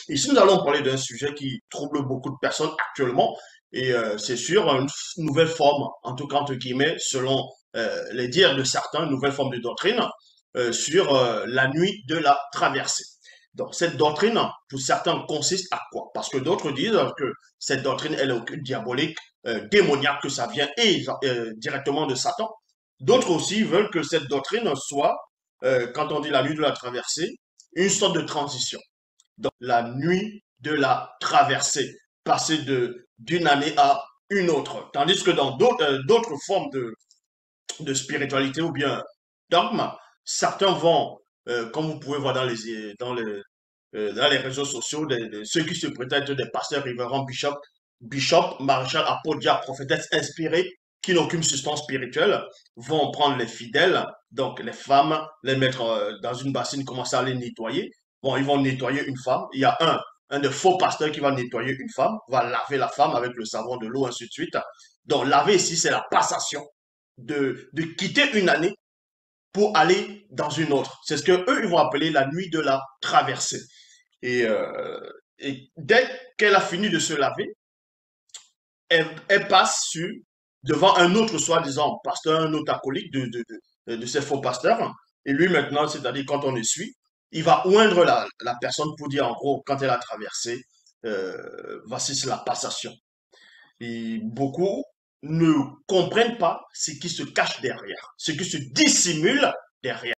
Ici, nous allons parler d'un sujet qui trouble beaucoup de personnes actuellement, et c'est sur une nouvelle forme, en tout cas entre guillemets, selon les dires de certains, une nouvelle forme de doctrine sur la nuit de la traversée. Donc, cette doctrine, pour certains, consiste à quoi? Parce que d'autres disent que cette doctrine, elle est occulte, diabolique, démoniaque, que ça vient directement de Satan. D'autres aussi veulent que cette doctrine soit, quand on dit la nuit de la traversée, une sorte de transition. Donc, la nuit de la traversée, passer d'une année à une autre. Tandis que dans d'autres formes de spiritualité ou bien dogme, certains vont, comme vous pouvez voir dans les réseaux sociaux, ceux qui se prétendent être des pasteurs, révérends, bishop, maréchal, apôtres, diacres, prophétesses inspirés, qui n'ont aucune substance spirituelle, vont prendre les fidèles, donc les femmes, les mettre dans une bassine, commencer à les nettoyer. Bon, ils vont nettoyer une femme. Il y a un de faux pasteurs qui va nettoyer une femme, va laver la femme avec le savon, de l'eau, ainsi de suite. Donc, laver ici, c'est la passation de quitter une année pour aller dans une autre. C'est ce que eux ils vont appeler la nuit de la traversée. Et, euh, et dès qu'elle a fini de se laver, elle passe devant un autre soi-disant pasteur, un autre acolyte de ces faux pasteurs. Et lui maintenant, c'est-à-dire quand on le suit, il va oindre la personne pour dire en gros, quand elle a traversé, voici la passation. Et beaucoup ne comprennent pas ce qui se cache derrière, ce qui se dissimule derrière.